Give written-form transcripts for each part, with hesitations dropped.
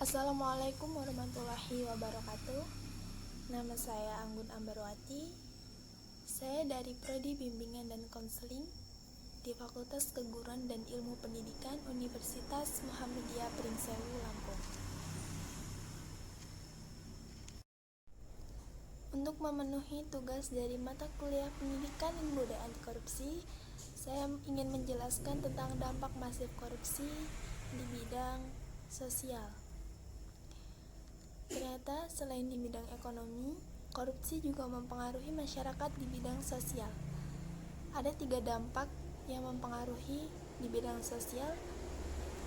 Assalamualaikum warahmatullahi wabarakatuh. Nama saya Anggun Ambarwati. Saya dari Prodi Bimbingan dan Konseling di Fakultas Keguruan dan Ilmu Pendidikan Universitas Muhammadiyah Pringsewu, Lampung. Untuk memenuhi tugas dari mata kuliah Pendidikan Ilmu Budaya Anti Korupsi, saya ingin menjelaskan tentang dampak masif korupsi di bidang sosial. Ternyata selain di bidang ekonomi, korupsi juga mempengaruhi masyarakat di bidang sosial. Ada 3 dampak yang mempengaruhi di bidang sosial,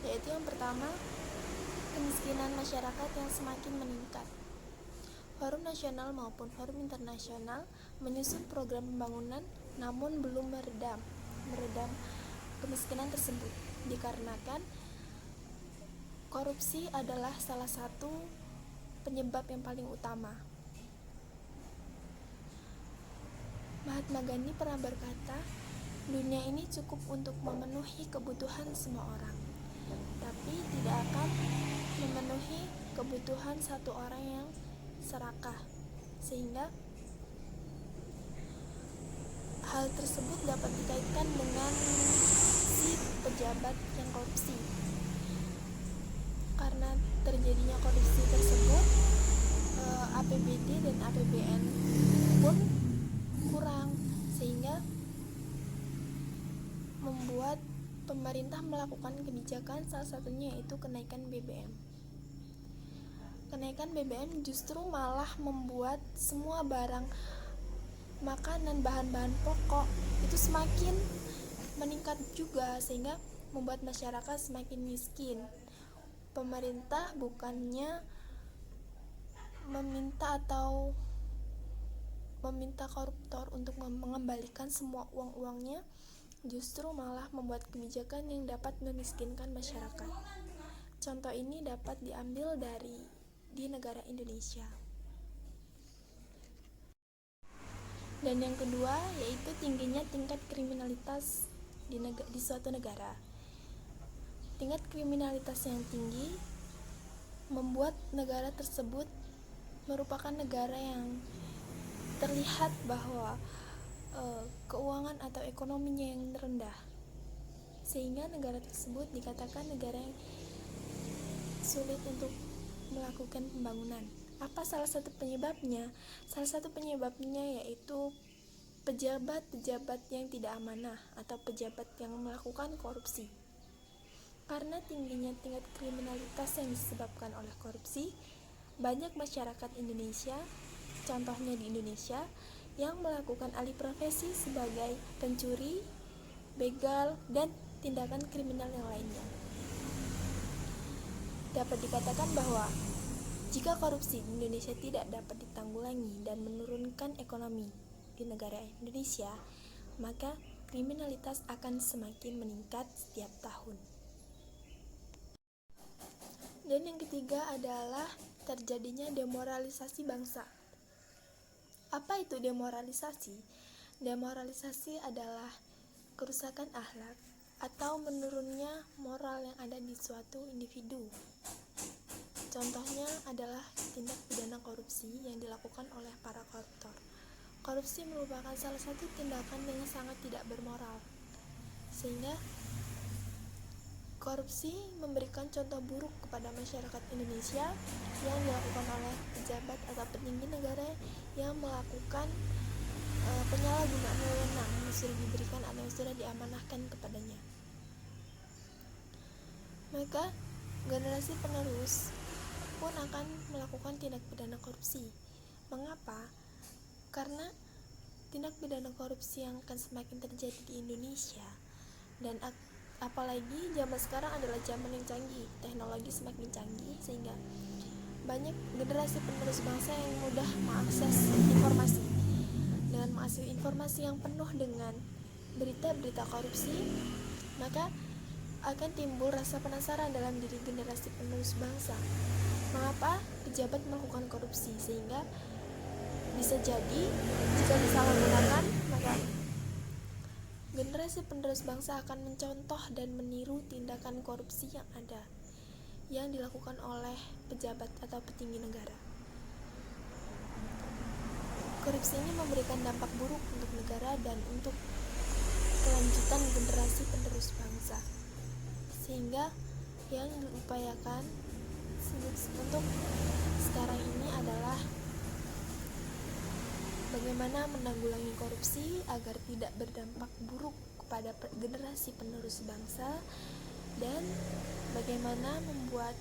yaitu yang pertama, kemiskinan masyarakat yang semakin meningkat. Forum nasional maupun forum internasional menyusun program pembangunan namun belum meredam kemiskinan tersebut, dikarenakan korupsi adalah salah satu penyebab yang paling utama. Mahatma Gandhi pernah berkata, dunia ini cukup untuk memenuhi kebutuhan semua orang, tapi tidak akan memenuhi kebutuhan satu orang yang serakah, sehingga hal tersebut dapat dikaitkan dengan si pejabat yang korupsi. Karena terjadinya korupsi tersebut, APBD dan APBN pun kurang, sehingga membuat pemerintah melakukan kebijakan, salah satunya yaitu kenaikan BBM. Kenaikan BBM justru malah membuat semua barang makanan, bahan-bahan pokok itu semakin meningkat juga, sehingga membuat masyarakat semakin miskin. Pemerintah bukannya meminta koruptor untuk mengembalikan semua uang-uangnya, justru malah membuat kebijakan yang dapat memiskinkan masyarakat. Contoh ini dapat diambil di negara Indonesia. Dan yang kedua yaitu tingginya tingkat kriminalitas di suatu negara. Tingkat kriminalitas yang tinggi membuat negara tersebut merupakan negara yang terlihat bahwa keuangan atau ekonominya yang rendah, sehingga negara tersebut dikatakan negara yang sulit untuk melakukan pembangunan. Apa salah satu penyebabnya? Salah satu penyebabnya yaitu pejabat-pejabat yang tidak amanah atau pejabat yang melakukan korupsi. Karena tingginya tingkat kriminalitas yang disebabkan oleh korupsi, banyak masyarakat Indonesia, contohnya di Indonesia, yang melakukan alih profesi sebagai pencuri, begal, dan tindakan kriminal yang lainnya. Dapat dikatakan bahwa jika korupsi di Indonesia tidak dapat ditanggulangi dan menurunkan ekonomi di negara Indonesia, maka kriminalitas akan semakin meningkat setiap tahun. Dan yang ketiga adalah terjadinya demoralisasi bangsa. Apa itu demoralisasi? Demoralisasi adalah kerusakan akhlak atau menurunnya moral yang ada di suatu individu. Contohnya adalah tindak pidana korupsi yang dilakukan oleh para koruptor. Korupsi merupakan salah satu tindakan yang sangat tidak bermoral, sehingga korupsi memberikan contoh buruk kepada masyarakat Indonesia yang dilakukan oleh pejabat atau petinggi negara yang melakukan penyalahgunaan wewenang yang sudah diberikan atau yang sudah diamanahkan kepadanya. Maka generasi penerus pun akan melakukan tindak pidana korupsi. Mengapa? Karena tindak pidana korupsi yang akan semakin terjadi di Indonesia, dan apalagi zaman sekarang adalah zaman yang canggih, teknologi semakin canggih, sehingga banyak generasi penerus bangsa yang mudah mengakses informasi. Dengan mengakses informasi yang penuh dengan berita-berita korupsi, maka akan timbul rasa penasaran dalam diri generasi penerus bangsa. Mengapa pejabat melakukan korupsi? Sehingga bisa jadi jika disalahgunakan, maka generasi penerus bangsa akan mencontoh dan meniru tindakan korupsi yang ada. yang dilakukan oleh pejabat atau petinggi negara. Korupsi ini memberikan dampak buruk untuk negara dan untuk kelanjutan generasi penerus bangsa, sehingga yang diupayakan untuk sekarang ini adalah bagaimana menanggulangi korupsi agar tidak berdampak buruk kepada generasi penerus bangsa, dan bagaimana membuat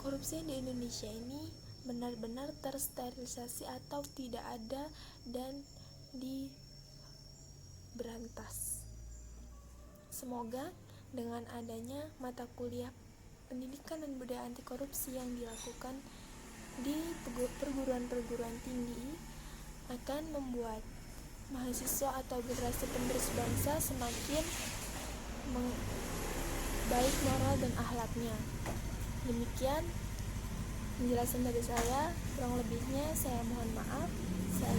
korupsi di Indonesia ini benar-benar tersterilisasi atau tidak ada dan diberantas. Semoga dengan adanya mata kuliah pendidikan dan budaya anti korupsi yang dilakukan di perguruan-perguruan tinggi akan membuat mahasiswa atau generasi penerus bangsa semakin baik moral dan akhlaknya. Demikian penjelasan dari saya, kurang lebihnya saya mohon maaf. Saya